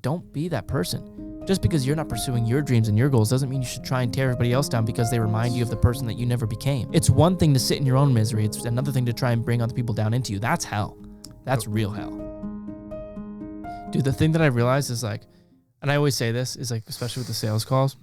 don't be that person. Just because you're not pursuing your dreams and your goals doesn't mean you should try and tear everybody else down because they remind you of the person that you never became. It's one thing to sit in your own misery. It's another thing to try and bring other people down into you. That's hell. That's real hell. Dude, the thing that I realized is like, and I always say this, is like, especially with the sales calls,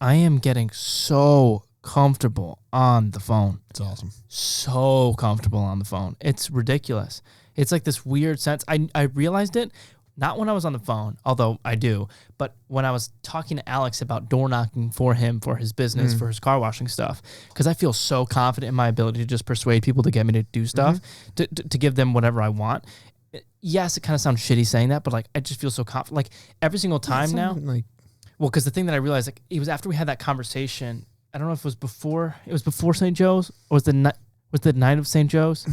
I am getting so comfortable on the phone. It's awesome. So comfortable on the phone. It's ridiculous. It's like this weird sense. I realized it not when I was on the phone, although I do, but when I was talking to Alex about door knocking for him, for his business, for his car washing stuff, because I feel so confident in my ability to just persuade people to get me to do stuff, to give them whatever I want. Yes, it kind of sounds shitty saying that, but like I just feel so confident. Like every single time now, well, because the thing that I realized, like it was after we had that conversation. I don't know if it was before St. Joe's, or was the night of St. Joe's.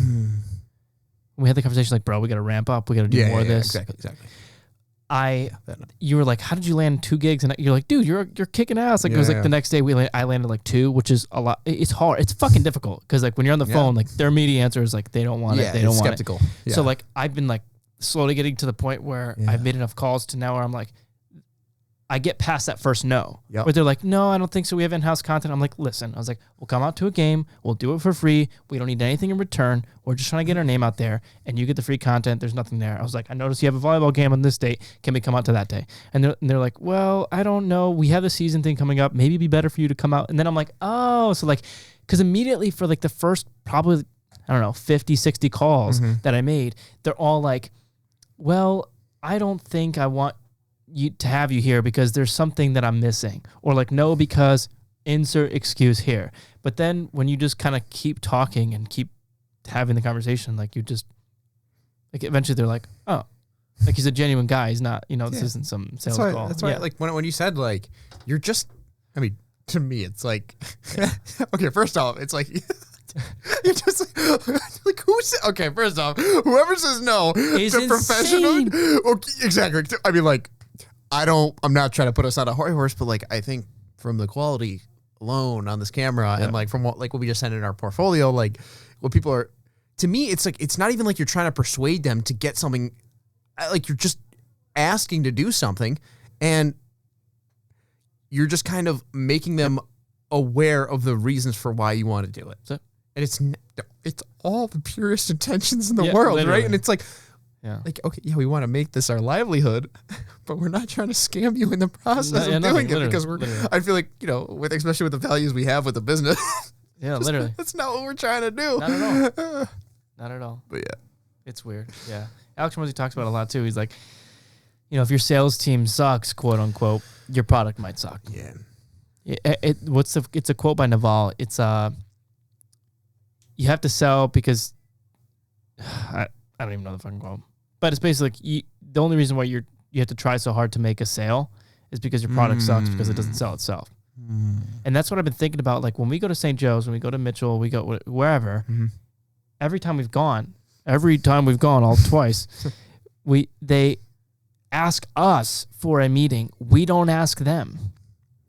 We had the conversation like, bro, we got to ramp up. We got to do more of this. Exactly. You were like, how did you land 2 gigs? And you're like, dude, you're kicking ass. Like it was like the next day I landed like 2, which is a lot. It's hard. It's fucking difficult because like when you're on the phone, like their immediate answer is like they don't want it. They don't want skeptical. it. So like I've been like slowly getting to the point where I've made enough calls to now where I'm like, I get past that first no. Where they're like, no, I don't think so. We have in-house content. I'm like, listen. I was like, we'll come out to a game. We'll do it for free. We don't need anything in return. We're just trying to get our name out there, and you get the free content. There's nothing there. I was like, I noticed you have a volleyball game on this date. Can we come out to that day? And they're like, well, I don't know. We have the season thing coming up. Maybe it'd be better for you to come out. And then I'm like, oh. So like, because immediately for like the first probably, I don't know, 50, 60 calls that I made, they're all like, well, I don't think I want to have you here because there's something that I'm missing, or like, no, because insert excuse here. But then when you just kind of keep talking and keep having the conversation, like you just like eventually they're like, oh, like he's a genuine guy. He's not, this isn't some sales call. That's why, like when you said like, you're just, I mean, to me, it's like, okay, first off, it's like, you're just like who's okay. First off, whoever says no is to professional, okay, exactly. I mean, like, I'm not trying to put us on a horse, but like I think from the quality alone on this camera and like from what we just sent in our portfolio, like what people are, to me, it's like it's not even like you're trying to persuade them to get something. Like you're just asking to do something, and you're just kind of making them aware of the reasons for why you want to do it. So, and it's all the purest intentions in the world, literally. Right? And it's like, okay, we want to make this our livelihood, but we're not trying to scam you in the process of doing it because I feel like, especially with the values we have with the business. Yeah, literally. That's not what we're trying to do. Not at all. Not at all. But yeah. It's weird. Yeah. Alex Hormozi talks about it a lot too. He's like, if your sales team sucks, quote unquote, your product might suck. Yeah. It's a quote by Naval. It's you have to sell because I don't even know the fucking quote, but it's basically like the only reason why you have to try so hard to make a sale is because your product sucks because it doesn't sell itself. And that's what I've been thinking about. Like when we go to St. Joe's, when we go to Mitchell, we go wherever. Every time we've gone, all twice, they ask us for a meeting. We don't ask them.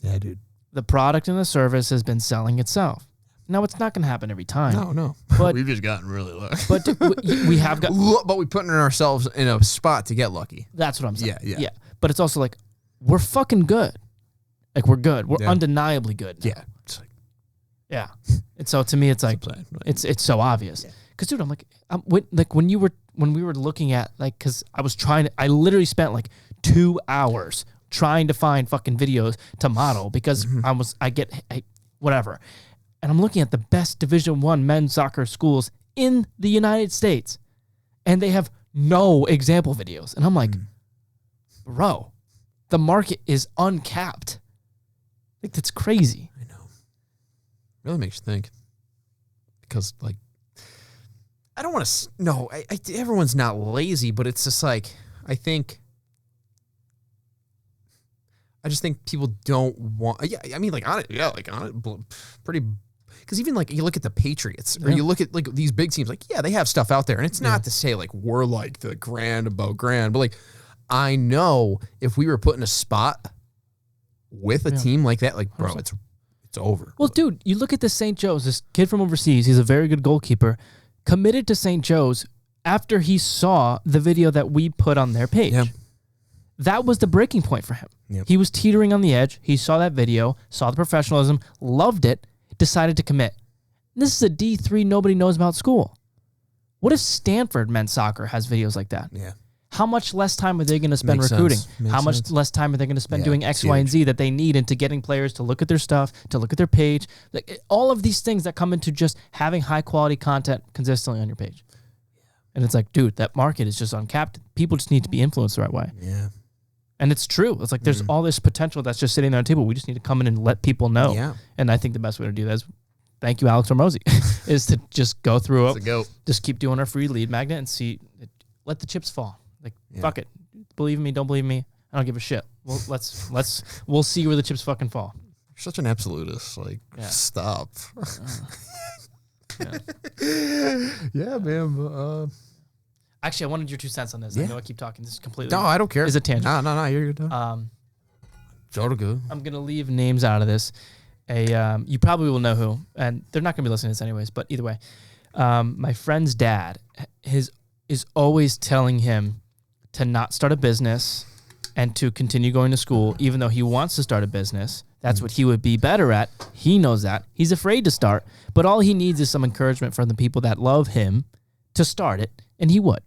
Yeah, dude. The product and the service has been selling itself. Now, it's not going to happen every time. No. But we've just gotten really lucky. But we have got... But we putting ourselves in a spot to get lucky. That's what I'm saying. Yeah. But it's also like, we're fucking good. Like, we're good. We're undeniably good now. Yeah. It's like, yeah. And so, to me, it's like, it's so obvious. Because, dude, I'm like, when we were looking at, like, because I literally spent like 2 hours trying to find fucking videos to model because whatever. And I'm looking at the best Division I men's soccer schools in the United States, and they have no example videos. And I'm like, bro, the market is uncapped. Like, that's crazy. I know. Really makes you think. Because, like, I don't want to... No, everyone's not lazy, but it's just like, I just think people don't want... Yeah, I mean, like, on it, pretty... Because even, like, you look at the Patriots, or you look at, like, these big teams, like, yeah, they have stuff out there. And it's not to say, like, we're, like, the grand above grand. But, like, I know if we were put in a spot with a team like that, like, bro, it's over. Well, dude, you look at this St. Joe's, this kid from overseas, he's a very good goalkeeper, committed to St. Joe's after he saw the video that we put on their page. Yeah. that was the breaking point for him. Yep. He was teetering on the edge. He saw that video, saw the professionalism, loved it, decided to commit. This is a D3 nobody knows about school. What if Stanford men's soccer has videos like that? Yeah. How much less time are they going to spend Makes recruiting? sense. How much less time are they going to spend doing X, Y, and Z that they need into getting players to look at their stuff, to look at their page? Like all of these things that come into just having high quality content consistently on your page. And it's like, dude, that market is just uncapped. People just need to be influenced the right way. Yeah. And it's true. It's like there's all this potential that's just sitting there on the table. We just need to come in and let people know. Yeah. And I think the best way to do that is, thank you, Alex Hormozi, is to just go through it, just keep doing our free lead magnet and see, let the chips fall. Like, fuck it. Believe in me, don't believe me. I don't give a shit. Well, we'll see where the chips fucking fall. You're such an absolutist. Like, stop. Yeah, man. Actually, I wanted your 2 cents on this. I know I keep talking. This is completely. No, I don't care. Is a tangent. No. You're good. Good. I'm gonna leave names out of this. You probably will know who, and they're not gonna be listening to this anyways. But either way, my friend's dad is always telling him to not start a business and to continue going to school, even though he wants to start a business. That's what he would be better at. He knows that. He's afraid to start, but all he needs is some encouragement from the people that love him to start it, and he would.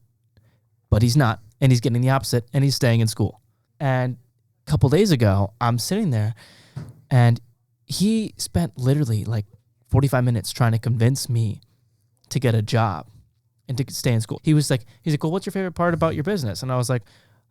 But he's not, and he's getting the opposite, and he's staying in school. And a couple days ago, I'm sitting there, and he spent literally like 45 minutes trying to convince me to get a job and to stay in school. He's like, well, what's your favorite part about your business? And I was like,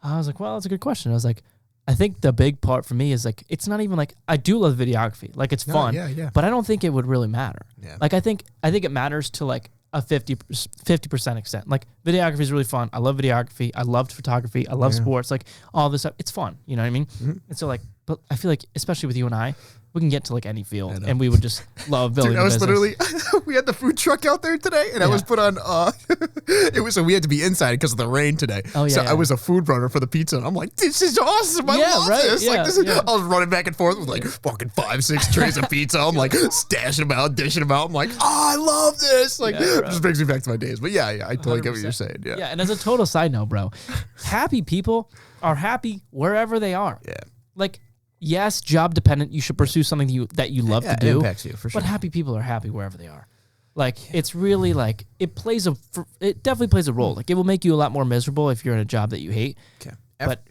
well, that's a good question. I was like, I think the big part for me is like, it's not even like, I do love videography. Like it's fun, but I don't think it would really matter. Yeah. Like I think it matters to like a 50% extent. Like videography is really fun. I love videography. I loved photography. I love sports. Like all this stuff. It's fun. You know what I mean? Mm-hmm. And so like, but I feel like, especially with you and I, we can get to like any field and we would just love building. Dude, I was literally, we had the food truck out there today and I was put on, so we had to be inside because of the rain today. Oh, yeah, so I was a food runner for the pizza and I'm like, this is awesome. I love this. Yeah, like, this is, I was running back and forth with like fucking 5-6 trays of pizza. I'm like stashing them out, dishing them out. I'm like, I love this. Like, it just brings me back to my days. But yeah, I totally 100%. Get what you're saying. Yeah. And as a total side note, bro, happy people are happy wherever they are. Yeah. Like, yes, job dependent. You should pursue something that you love to do. It impacts you for sure. But happy people are happy wherever they are. Like it's really like it definitely plays a role. Like it will make you a lot more miserable if you're in a job that you hate. Okay, but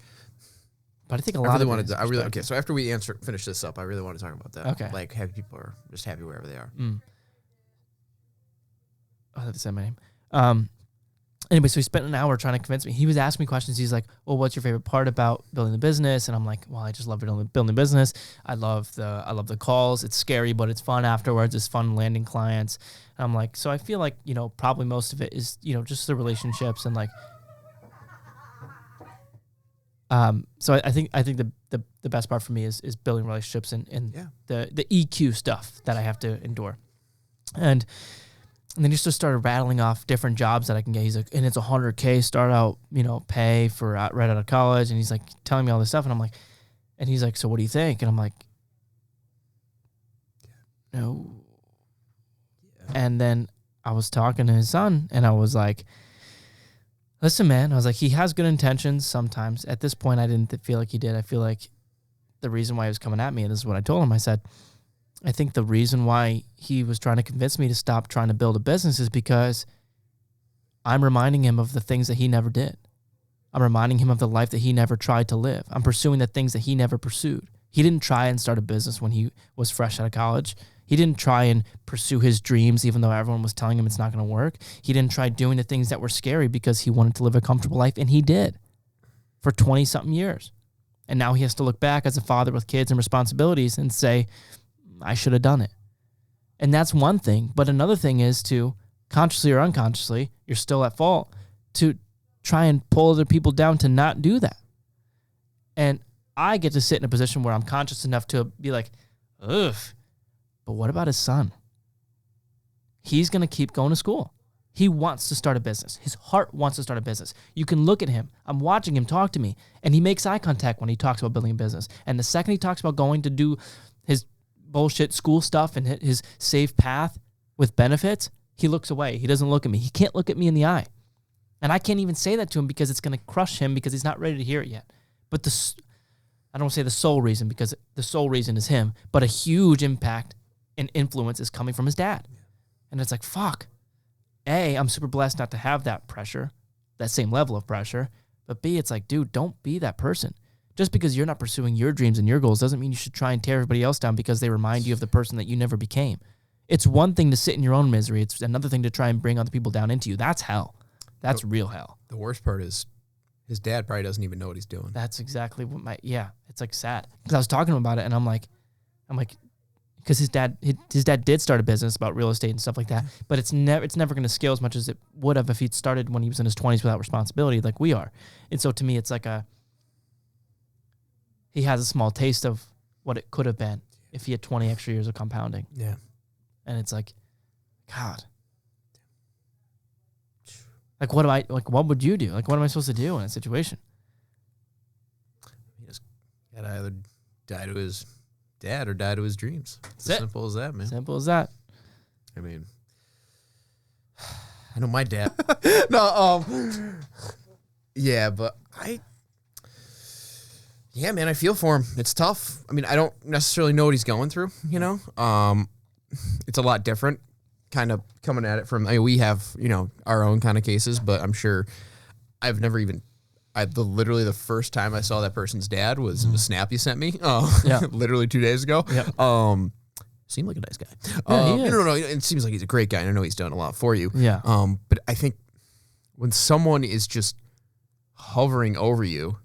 I think a lot of okay. So after we finish this up, I really want to talk about that. Okay, like happy people are just happy wherever they are. I have to say my name. Anyway, so he spent an hour trying to convince me. He was asking me questions. He's like, well, what's your favorite part about building the business? And I'm like, well, I just love building business. I love the calls. It's scary, but it's fun afterwards. It's fun landing clients. And I'm like, so I feel like, probably most of it is, just the relationships and like, so I think the best part for me is building relationships and the EQ stuff that I have to endure. And then he just started rattling off different jobs that I can get. He's like, and it's $100K start out, pay for right out of college. And he's like telling me all this stuff. And I'm like, and he's like, so what do you think? And I'm like, no. Yeah. And then I was talking to his son and I was like, listen, man, I was like, he has good intentions sometimes. At this point, I didn't feel like he did. I feel like the reason why he was coming at me, and this is what I told him, I said, I think the reason why he was trying to convince me to stop trying to build a business is because I'm reminding him of the things that he never did. I'm reminding him of the life that he never tried to live. I'm pursuing the things that he never pursued. He didn't try and start a business when he was fresh out of college. He didn't try and pursue his dreams even though everyone was telling him it's not going to work. He didn't try doing the things that were scary because he wanted to live a comfortable life, and he did for 20-something years. And now he has to look back as a father with kids and responsibilities and say, I should have done it. And that's one thing. But another thing is to, consciously or unconsciously, you're still at fault, to try and pull other people down to not do that. And I get to sit in a position where I'm conscious enough to be like, ugh, but what about his son? He's going to keep going to school. He wants to start a business. His heart wants to start a business. You can look at him. I'm watching him talk to me, and he makes eye contact when he talks about building a business. And the second he talks about going to do his bullshit school stuff and hit his safe path with benefits, he looks away. He doesn't look at me. He can't look at me in the eye. And I can't even say that to him because it's going to crush him because he's not ready to hear it yet. But I don't want to say the sole reason, because the sole reason is him, but a huge impact and influence is coming from his dad. And it's like, fuck. A, I'm super blessed not to have that pressure, that same level of pressure. But B, it's like, dude, don't be that person. Just because you're not pursuing your dreams and your goals doesn't mean you should try and tear everybody else down because they remind you of the person that you never became. It's one thing to sit in your own misery. It's another thing to try and bring other people down into you. That's hell. That's real hell. The worst part is his dad probably doesn't even know what he's doing. That's exactly what it's like sad. Because I was talking about it and I'm like, because his dad did start a business about real estate and stuff like that, but it's never going to scale as much as it would have if he'd started when he was in his 20s without responsibility like we are. And so to me, it's like he has a small taste of what it could have been if he had 20 extra years of compounding. Yeah. And it's like, God. Like, what would you do? Like, what am I supposed to do in a situation? He just got to either die to his dad or die to his dreams. It's as simple as that, man. Simple as that. I mean, I know my dad. Yeah, but yeah, man, I feel for him. It's tough. I mean, I don't necessarily know what he's going through, you know? It's a lot different kind of coming at it from, we have, our own kind of cases, but I'm sure literally the first time I saw that person's dad was a snap you sent me. Literally 2 days ago. Yeah. Seemed like a nice guy. No, it seems like he's a great guy, and I know he's done a lot for you. Yeah. But I think when someone is just hovering over you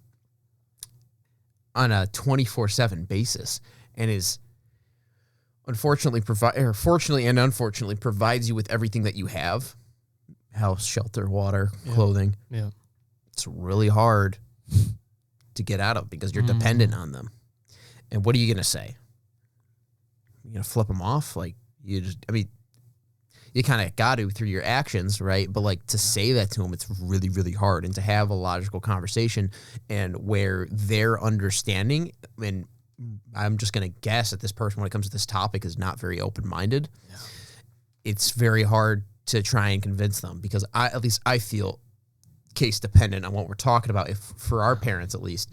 on a 24/7 basis and is fortunately and unfortunately provides you with everything that you have, house, shelter, water, clothing. Yeah. It's really hard to get out of because you're dependent on them. And what are you going to say? You're going to flip them off? Like, you kind of got to through your actions, right? But like to say that to them, it's really, really hard. And to have a logical conversation and where their understanding, and I'm just going to guess that this person, when it comes to this topic, is not very open-minded. Yeah. It's very hard to try and convince them because I feel case dependent on what we're talking about. If for our parents, at least,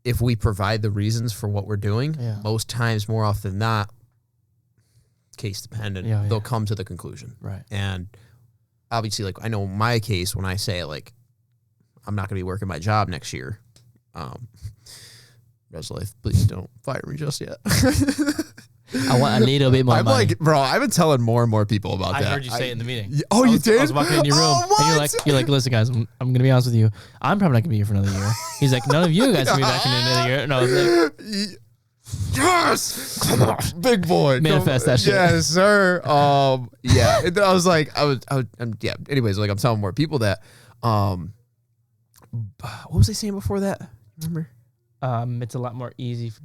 if we provide the reasons for what we're doing, most times, more often than not, case dependent, they'll come to the conclusion. Right. And obviously, like, I know in my case, when I say, like, I'm not going to be working my job next year, Res Life, please don't fire me just yet. I want a little bit more money. Like, bro, I've been telling more and more people about that. I heard you say it in the meeting. You did? I was walking in your room, and you're like, listen, guys, I'm going to be honest with you. I'm probably not going to be here for another year. He's like, none of you guys will be back in another year. And I was like, yes, come on, big boy, manifest that shit. Yes, sir. Yeah. And then I was like, yeah. Anyways, like, I'm telling more people that. What was I saying before that? Remember? It's a lot more easy, for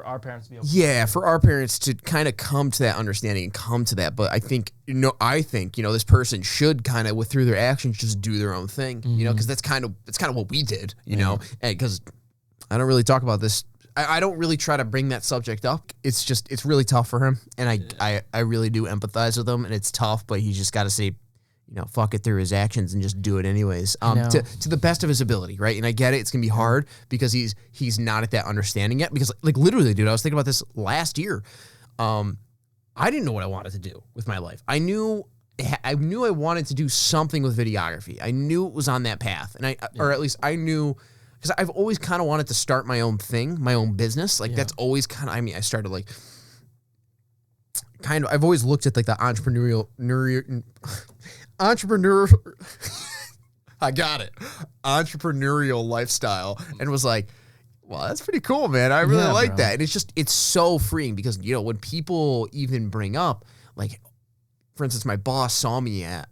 our parents to be able to. Yeah, for our parents to kind of come to that understanding and come to that. But I think this person should kind of, through their actions, just do their own thing. Because that's kind of what we did. And because I don't really talk about this. I don't really try to bring that subject up. It's really tough for him, and I really do empathize with him, and it's tough. But he's just got to say, fuck it through his actions and just do it anyways. To the best of his ability, right? And I get it; it's gonna be hard because he's not at that understanding yet. Because like literally, dude, I was thinking about this last year. I didn't know what I wanted to do with my life. I knew I wanted to do something with videography. I knew it was on that path, and or at least I knew. Because I've always kind of wanted to start my own thing, my own business. Like, that's always kind of, I started like, I've always looked at like the entrepreneurial, I got it, entrepreneurial lifestyle and was like, well, that's pretty cool, man. I really like that. And it's so freeing because, when people even bring up, like, for instance, my boss saw me at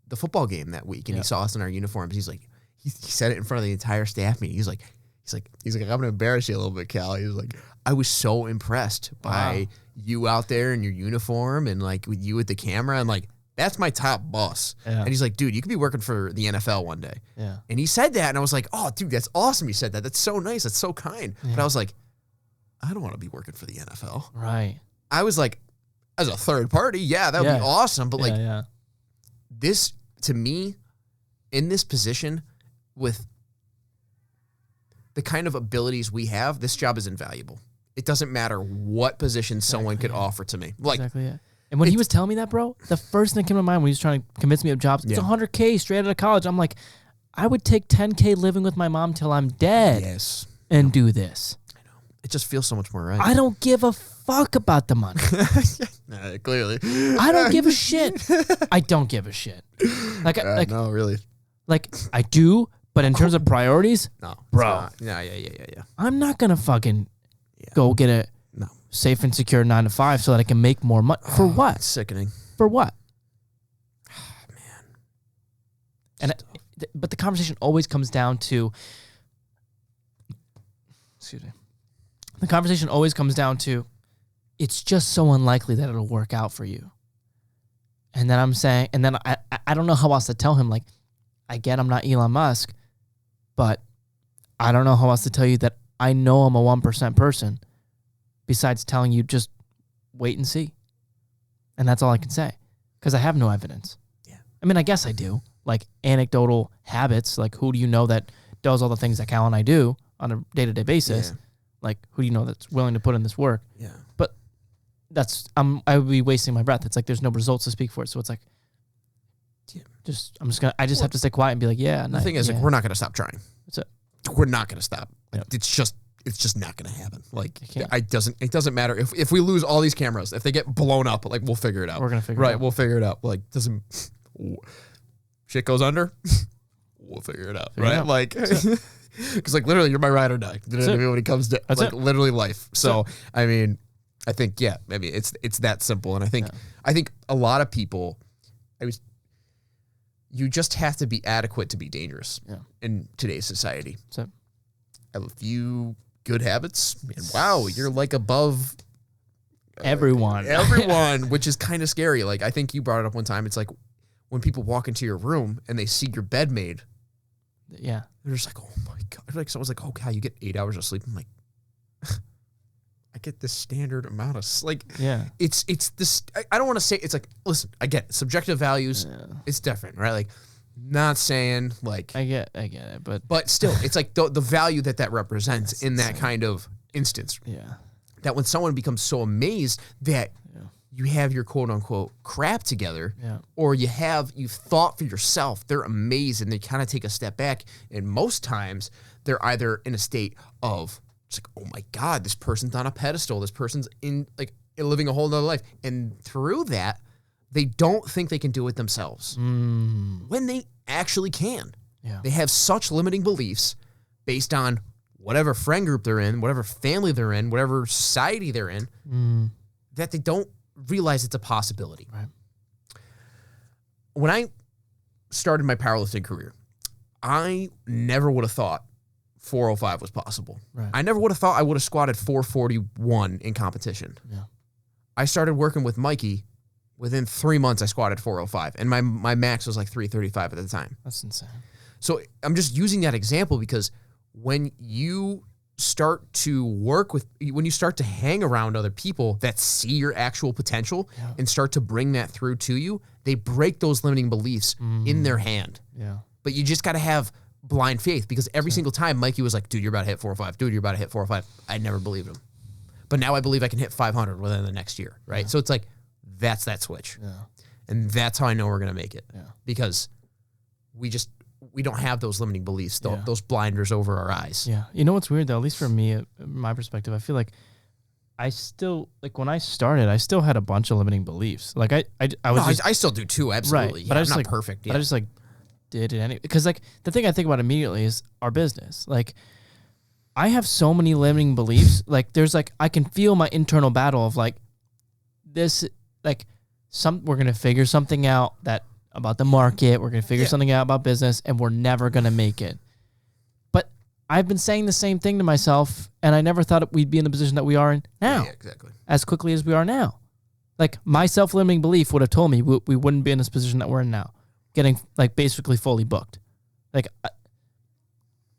the football game that week and he saw us in our uniforms. He's like, he said it in front of the entire staff meeting. He's like, I'm gonna embarrass you a little bit, Cal. He was like, I was so impressed by you out there in your uniform and like with you at the camera and like that's my top boss. Yeah. And he's like, dude, you could be working for the NFL one day. Yeah. And he said that, and I was like, oh, dude, that's awesome. You said that. That's so nice. That's so kind. Yeah. But I was like, I don't want to be working for the NFL. Right. I was like, as a third party, that would be awesome. But like, this to me, in this position. With the kind of abilities we have, this job is invaluable. It doesn't matter what position someone could offer to me. Like, exactly, yeah. And when he was telling me that, bro, the first thing that came to mind when he was trying to convince me of jobs, it's $100K straight out of college. I'm like, I would take $10K living with my mom till I'm dead and do this. I know. It just feels so much more right. I don't give a fuck about the money. Clearly. I don't give a shit. I don't give a shit. No, really. Like, I do, but in terms of priorities, no, bro. Yeah. I'm not going to fucking go get a safe and secure 9 to 5 so that I can make more money. For what? It's sickening. For what? Man. But the conversation always comes down to, excuse me. The conversation always comes down to, it's just so unlikely that it'll work out for you. And then I'm saying, and then I don't know how else to tell him, like, I get I'm not Elon Musk, but I don't know how else to tell you that I know I'm a 1% person besides telling you just wait and see. And that's all I can say because I have no evidence. Yeah. I mean, I guess I do. Like anecdotal habits, like who do you know that does all the things that Cal and I do on a day-to-day basis? Yeah. Like who do you know that's willing to put in this work? Yeah. But I would be wasting my breath. It's like there's no results to speak for it. So it's like, I just have to stay quiet and be like, yeah. The thing is, like, we're not going to stop trying. That's it. We're not going to stop. Like, Yep. It's just not going to happen. Like, it doesn't matter if we lose all these cameras, if they get blown up, like we'll figure it out. We're going to figure it out. Right. We'll figure it out. Like, shit goes under. We'll figure it out. Right. Like, because like literally you're my ride or die. You know what I mean? When it comes to like literally life. So, I mean, I think, maybe it's that simple. And I think a lot of people, you just have to be adequate to be dangerous in today's society. So, I have a few good habits, and wow, you're like above everyone, which is kind of scary. Like I think you brought it up one time. It's like when people walk into your room and they see your bed made. Yeah, they're just like, oh my god. Like someone's like, oh god, you get 8 hours of sleep. I'm like, I get this standard amount of sleep. It's this. I don't want to say it's like. Listen, I get it. Subjective values. Yeah. It's different, right? Like, not saying like I get it, but still, it's like the value that represents in that kind of instance. Yeah, that when someone becomes so amazed that you have your quote unquote crap together, or you've thought for yourself, they're amazed and they kind of take a step back. And most times they're either in a state of it's like, oh my God, this person's on a pedestal. This person's living a whole nother life. And through that, they don't think they can do it themselves when they actually can. Yeah. They have such limiting beliefs based on whatever friend group they're in, whatever family they're in, whatever society they're in, that they don't realize it's a possibility. Right. When I started my powerlifting career, I never would have thought 405 was possible. Right. I never would have thought I would have squatted 441 in competition. Yeah. I started working with Mikey. Within 3 months, I squatted 405, and my max was like 335 at the time. That's insane. So I'm just using that example because when you start to when you start to hang around other people that see your actual potential and start to bring that through to you, they break those limiting beliefs in their hand. Yeah. But you just got to have blind faith because every single time Mikey was like, dude, you're about to hit 405. Dude, you're about to hit 405. I never believed him. But now I believe I can hit 500 within the next year, right? Yeah. So it's like, that's that switch. Yeah. And that's how I know we're going to make it. Yeah. Because we don't have those limiting beliefs, those blinders over our eyes. Yeah. You know what's weird though, at least for me, my perspective, I feel like I still, like when I started, I still had a bunch of limiting beliefs. Like I still do too, absolutely. Right. But I just not perfect. But I just did it anyway. Because like the thing I think about immediately is our business. Like I have so many limiting beliefs. Like there's like, I can feel my internal battle of like this, like we're going to figure something out about the market. We're going to figure something out about business and we're never going to make it. But I've been saying the same thing to myself and I never thought we'd be in the position that we are in now. Yeah, exactly. As quickly as we are now. Like my self-limiting belief would have told me we wouldn't be in this position that we're in now. Getting like basically fully booked. Like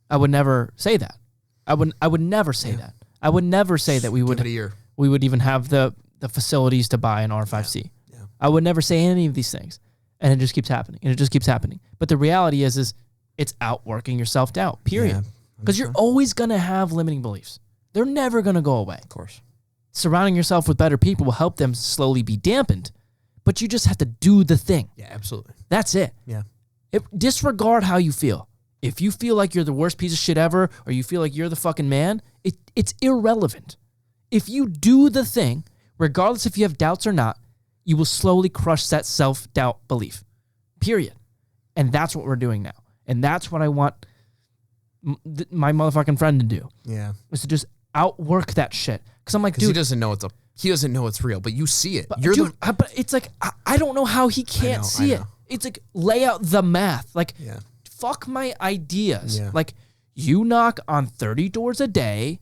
I would never say that. I would never say that. I would never say that we would even have the facilities to buy an R5C. Yeah. I would never say any of these things. And it just keeps happening. But the reality is it's outworking your self-doubt, period. Because you're always going to have limiting beliefs. They're never going to go away. Of course. Surrounding yourself with better people will help them slowly be dampened, but you just have to do the thing. Yeah, absolutely. That's it. Yeah. Disregard how you feel. If you feel like you're the worst piece of shit ever, or you feel like you're the fucking man, it's irrelevant. If you do the thing, regardless if you have doubts or not, you will slowly crush that self-doubt belief. Period. And that's what we're doing now. And that's what I want my motherfucking friend to do. Yeah. Is to just outwork that shit. Because I'm like, dude. He doesn't know it's real, but you see it. But, but it's like, I don't know how he can't see it. It's like, lay out the math. Like, fuck my ideas. Yeah. Like, you knock on 30 doors a day.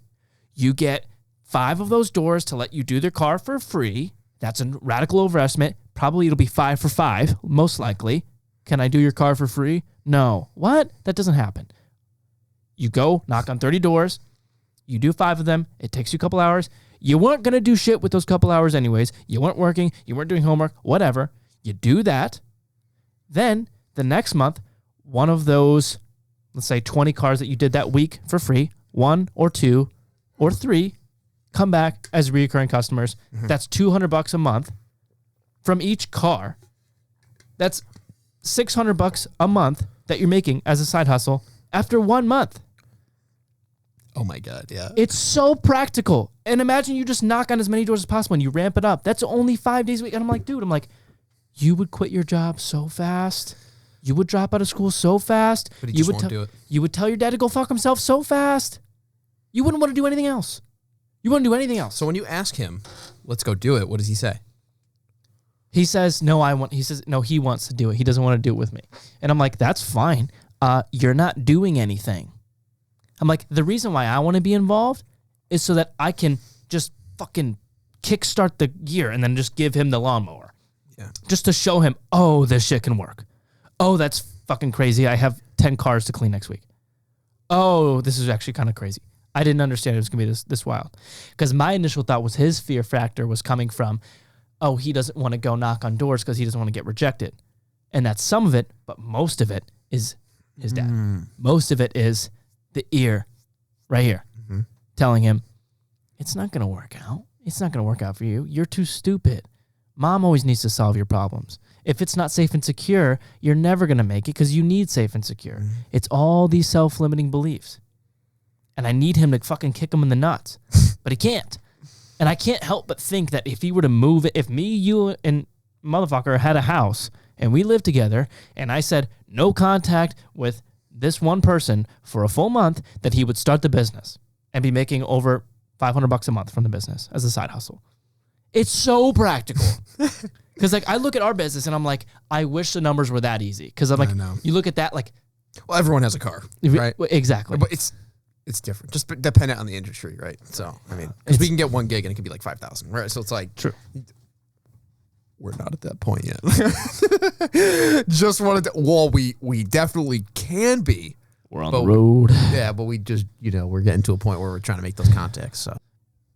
You get 5 of those doors to let you do their car for free. That's a radical overestimate. Probably it'll be 5 for 5, most likely. Can I do your car for free? No. What? That doesn't happen. You go, knock on 30 doors. You do 5 of them. It takes you a couple hours. You weren't going to do shit with those couple hours anyways. You weren't working. You weren't doing homework, whatever. You do that. Then the next month, one of those, let's say 20 cars that you did that week for free, 1 or 2 or 3 come back as recurring customers. Mm-hmm. That's $200 a month from each car. That's $600 a month that you're making as a side hustle after 1 month. Oh my God, yeah. It's so practical. And imagine you just knock on as many doors as possible and you ramp it up. That's only 5 days a week. And I'm like, dude, you would quit your job so fast. You would drop out of school so fast. But you won't do it. You would tell your dad to go fuck himself so fast. You wouldn't want to do anything else. You wouldn't do anything else. So when you ask him, let's go do it, what does he say? He says, no, he wants to do it. He doesn't want to do it with me. And I'm like, that's fine. You're not doing anything. I'm like, the reason why I want to be involved is so that I can just fucking kickstart the gear and then just give him the lawnmower. Yeah. Just to show him, oh, this shit can work. Oh, that's fucking crazy. I have 10 cars to clean next week. Oh, this is actually kind of crazy. I didn't understand it was going to be this wild. Because my initial thought was his fear factor was coming from, oh, he doesn't want to go knock on doors because he doesn't want to get rejected. And that's some of it, but most of it is his dad. Most of it is the ear right here telling him, it's not going to work out. It's not going to work out for you. You're too stupid. Mom always needs to solve your problems. If it's not safe and secure, you're never going to make it because you need safe and secure. It's all these self-limiting beliefs. And I need him to fucking kick him in the nuts. But he can't. And I can't help but think that if he were to move it, if me, you, and motherfucker had a house and we lived together and I said no contact with this one person for a full month, that he would start the business and be making over $500 a month from the business as a side hustle. It's so practical. Because like I look at our business and I'm like, I wish the numbers were that easy. Because I'm like, you look at that like, well, everyone has a car, right? Exactly. But it's different, just dependent on the industry, right? So I mean, because we can get 1 gig and it can be like 5,000, right? So it's like true. We're not at that point yet. Just wanted to. Well, we definitely can be. We're on the road. But we just we're getting to a point where we're trying to make those contacts. So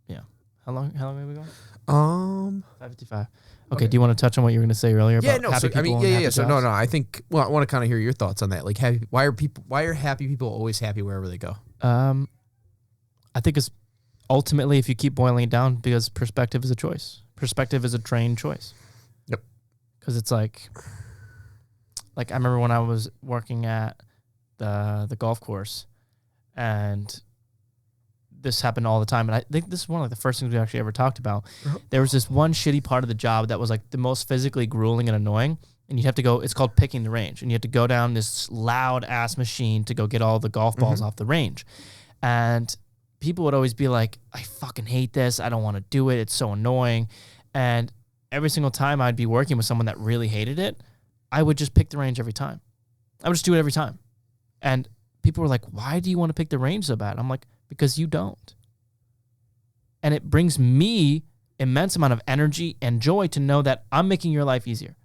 yeah. How long have we gone? 5:55. Okay. Do you want to touch on what you were going to say earlier? Yeah. About No. happy So, I mean, people yeah. So jobs? no. I think. Well, I want to kind of hear your thoughts on that. Like, why are happy people always happy wherever they go? I think it's ultimately, if you keep boiling it down, because perspective is a choice. Perspective is a trained choice. Yep. Because it's like I remember when I was working at the golf course, and this happened all the time. And I think this is one of the first things we actually ever talked about. There was this one shitty part of the job that was like the most physically grueling and annoying. And you'd have to go, it's called picking the range. And you have to go down this loud ass machine to go get all the golf balls off the range. And people would always be like, I fucking hate this. I don't want to do it. It's so annoying. And every single time I'd be working with someone that really hated it, I would just pick the range every time. I would just do it every time. And people were like, why do you want to pick the range so bad? I'm like, because you don't. And it brings me immense amount of energy and joy to know that I'm making your life easier.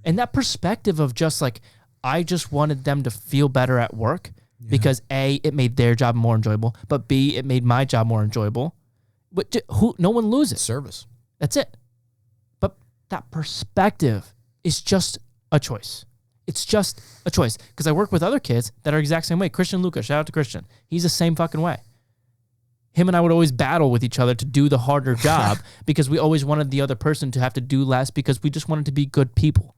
And that perspective of just like, I just wanted them to feel better at work because A, it made their job more enjoyable, but B, it made my job more enjoyable. But no one loses. Service. That's it. But that perspective is just a choice. It's just a choice. Because I work with other kids that are exact same way. Christian Luca, shout out to Christian. He's the same fucking way. Him and I would always battle with each other to do the harder job because we always wanted the other person to have to do less because we just wanted to be good people.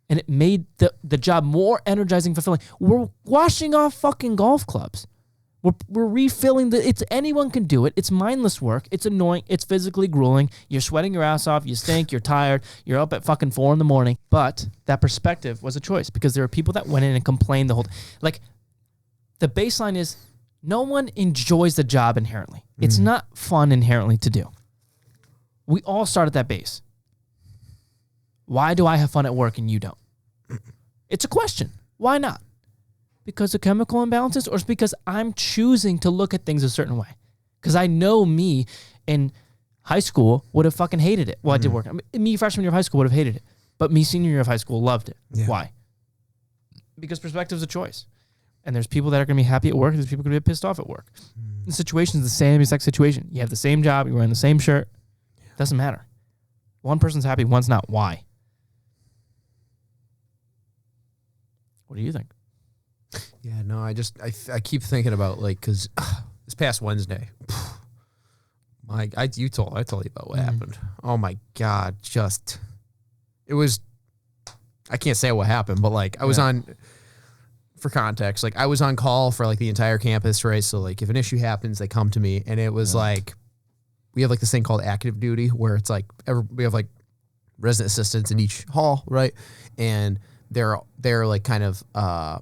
And it made the job more energizing, fulfilling. We're washing off fucking golf clubs. We're refilling anyone can do it. It's mindless work. It's annoying. It's physically grueling. You're sweating your ass off. You stink. You're tired. You're up at fucking 4 a.m. But that perspective was a choice because there are people that went in and complained the whole time. Like, the baseline is no one enjoys the job inherently. It's not fun inherently to do. We all start at that base. Why do I have fun at work and you don't? It's a question. Why not? Because of chemical imbalances, or it's because I'm choosing to look at things a certain way? Because I know me in high school would have fucking hated it. Well, I did work. Me freshman year of high school would have hated it. But me senior year of high school loved it. Yeah. Why? Because perspective is a choice. And there's people that are going to be happy at work. And there's people going to be pissed off at work. The situation is the same exact situation. You have the same job. You're wearing the same shirt. Doesn't matter. One person's happy, one's not. Why? What do you think? Yeah, no, I keep thinking about, like, because this past Wednesday, I told you about what happened. Oh my God, it was, I can't say what happened, but like I was on, for context, like I was on call for like the entire campus, right? So like if an issue happens, they come to me, and it was like, we have like this thing called active duty where it's like, we have like resident assistants in each hall, right? And they're like kind of,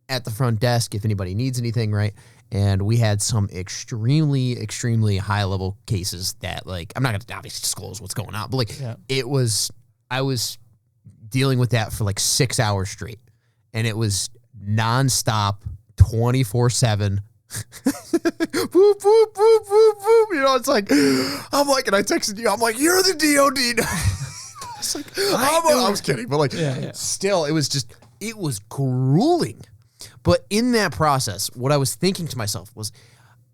at the front desk if anybody needs anything, right? And we had some extremely, extremely high level cases that, like, I'm not going to obviously disclose what's going on, but like I was dealing with that for like 6 hours straight, and it was nonstop, 24/7. Boop, boop, boop, boop, boop. You know, it's like, I'm like, and I texted you, I'm like, you're the DOD. It's like, I was kidding, but like, still, it was grueling. But in that process, what I was thinking to myself was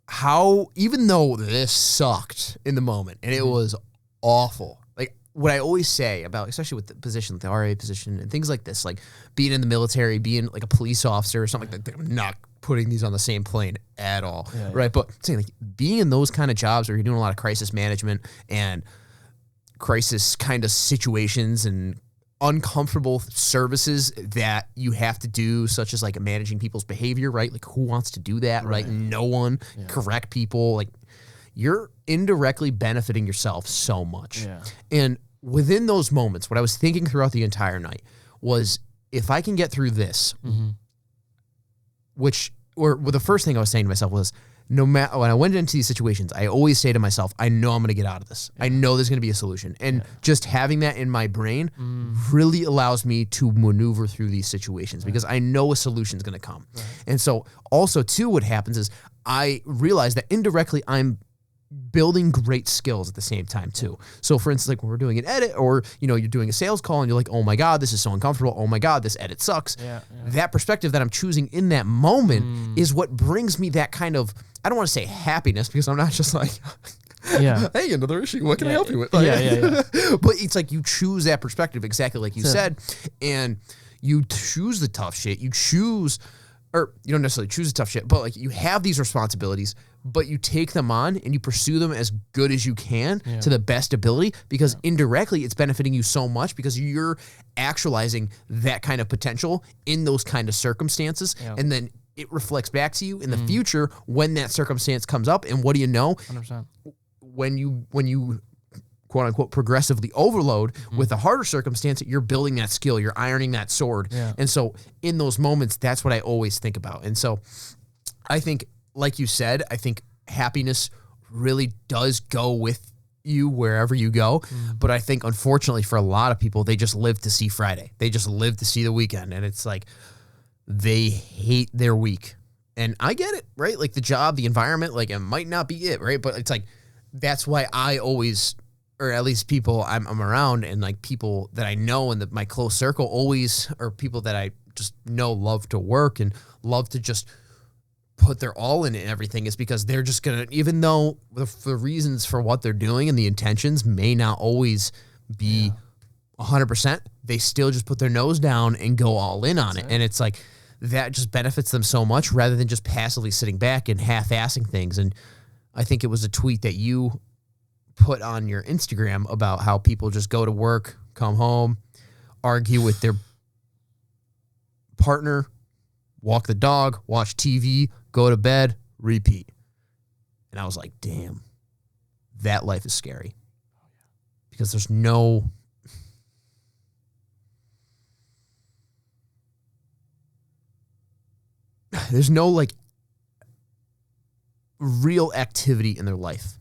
how, even though this sucked in the moment and it was awful, like what I always say about, especially with the position, the RA position and things like this, like being in the military, being like a police officer or something like that, I'm not putting these on the same plane at all, right? But saying like being in those kind of jobs where you're doing a lot of crisis management and crisis kind of situations and uncomfortable services that you have to do, such as like managing people's behavior, right? Like who wants to do that, right? No one. Correct people. Like you're indirectly benefiting yourself so much. Yeah. And within those moments, what I was thinking throughout the entire night was, if I can get through this, the first thing I was saying to myself was, no matter, when I went into these situations, I always say to myself, I know I'm going to get out of this. I know there's going to be a solution. And just having that in my brain really allows me to maneuver through these situations because I know a solution is going to come. Right. And so also too, what happens is I realize that indirectly I'm building great skills at the same time too. So for instance, like when we're doing an edit, or you're doing a sales call and you're like, oh my God, this is so uncomfortable. Oh my God, this edit sucks. That perspective that I'm choosing in that moment is what brings me that kind of, I don't want to say happiness, because I'm not just like, hey, another issue, what can I help you with? Like, but it's like you choose that perspective exactly like you said, and you choose the tough shit. You choose, or you don't necessarily choose the tough shit, but like you have these responsibilities, but you take them on and you pursue them as good as you can to the best ability, because indirectly it's benefiting you so much because you're actualizing that kind of potential in those kind of circumstances. And then it reflects back to you in the future when that circumstance comes up. And what do you know? 100%. When you quote unquote progressively overload with a harder circumstance, you're building that skill, you're ironing that sword. And so in those moments, that's what I always think about. And so I think, like you said, I think happiness really does go with you wherever you go. But I think, unfortunately, for a lot of people, they just live to see Friday. They just live to see the weekend. And it's like they hate their week. And I get it, right? Like the job, the environment, like it might not be it, right? But it's like, that's why I always, or at least people I'm around and like people that I know in my close circle always, or people that I just know love to work and love to just put their all in it and everything, is because they're just going to, even though the reasons for what they're doing and the intentions may not always be 100%, they still just put their nose down and go all in on it. And it's like, that just benefits them so much rather than just passively sitting back and half-assing things. And I think it was a tweet that you put on your Instagram about how people just go to work, come home, argue with their partner, walk the dog, watch TV, go to bed, repeat. And I was like, damn, that life is scary. Because there's no like real activity in their life.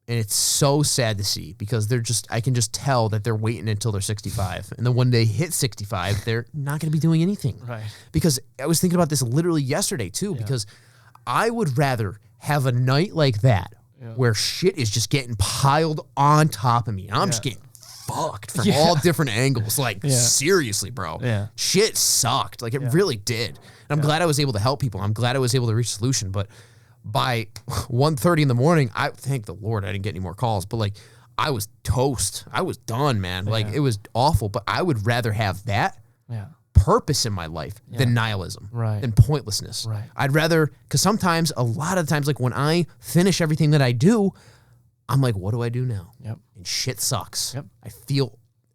And it's so sad to see because I can just tell that they're waiting until they're 65. And then when they hit 65, they're not going to be doing anything. Right. Because I was thinking about this literally yesterday too, because I would rather have a night like that where shit is just getting piled on top of me. And I'm just getting fucked from all different angles. Like, seriously, bro. Yeah. Shit sucked. Like, it really did. And I'm glad I was able to help people. I'm glad I was able to reach a solution. But by 1:30 in the morning, I thank the Lord I didn't get any more calls. But, like, I was toast. I was done, man. Like, it was awful. But I would rather have that purpose in my life than nihilism, than pointlessness. Right. I'd rather, because sometimes, a lot of the times, like, when I finish everything that I do, I'm like, what do I do now? Yep. And shit sucks. Yep. I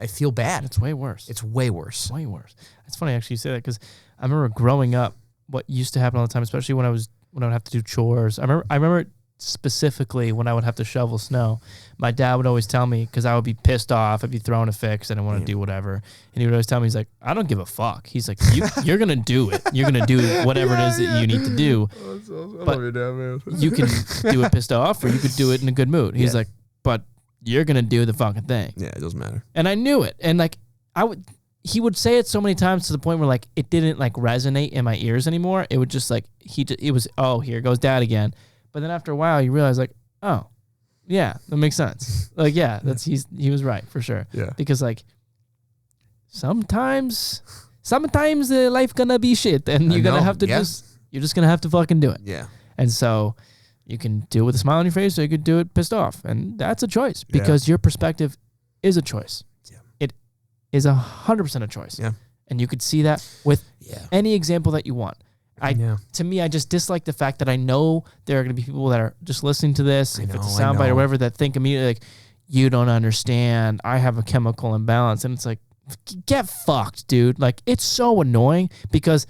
feel bad. It's way worse. It's way worse. Way worse. It's funny actually you say that because I remember growing up, what used to happen all the time, especially when I would have to do chores. I remember specifically when I would have to shovel snow. My dad would always tell me, because I would be pissed off, I'd be throwing a fit because I didn't want to do whatever, and he would always tell me, he's like, I don't give a fuck. He's like, you're gonna do it. You're gonna do whatever it is that you need to do. But you can do it pissed off, or you could do it in a good mood. He's like, but you're gonna do the fucking thing. Yeah, it doesn't matter. And I knew it, and like he would say it so many times to the point where like it didn't like resonate in my ears anymore. It would just like it was, oh, here goes dad again. But then after a while, you realize like, oh, yeah, that makes sense. Like, yeah, he was right for sure. Yeah, because like sometimes life gonna be shit, and you're gonna have to you're just gonna have to fucking do it. Yeah, and so you can do it with a smile on your face, or you could do it pissed off, and that's a choice because your perspective is a choice. It is 100% a choice. Yeah, and you could see that with any example that you want. To me, I just dislike the fact that I know there are going to be people that are just listening to this, if it's a soundbite or whatever, that think immediately like, you don't understand, I have a chemical imbalance. And it's like, get fucked, dude. Like, it's so annoying because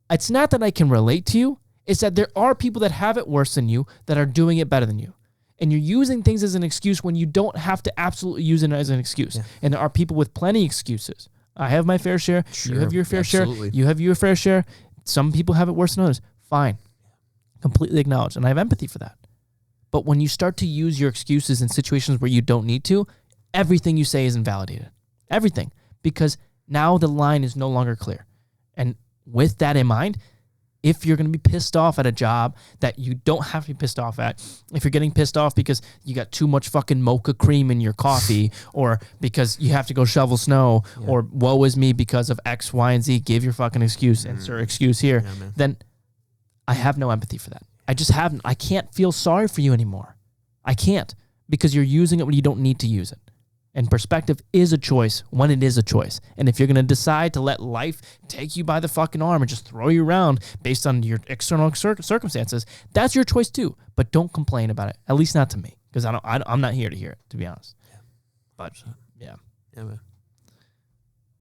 it's not that I can relate to you. It's that there are people that have it worse than you that are doing it better than you. And you're using things as an excuse when you don't have to absolutely use it as an excuse. Yeah. And there are people with plenty of excuses. I have my fair share. Sure, you have your fair share. You have your fair share. Some people have it worse than others. Fine. Completely acknowledge. And I have empathy for that. But when you start to use your excuses in situations where you don't need to, everything you say is invalidated. Everything. Because now the line is no longer clear. And with that in mind, if you're going to be pissed off at a job that you don't have to be pissed off at, if you're getting pissed off because you got too much fucking mocha cream in your coffee, or because you have to go shovel snow, or woe is me because of X, Y, and Z, give your fucking excuse, insert excuse here, then I have no empathy for that. I just haven't. I can't feel sorry for you anymore. I can't, because you're using it when you don't need to use it. And perspective is a choice when it is a choice. And if you're going to decide to let life take you by the fucking arm and just throw you around based on your external circumstances, that's your choice too. But don't complain about it. At least not to me, because I'm not here to hear it, to be honest. But yeah. Yeah, man.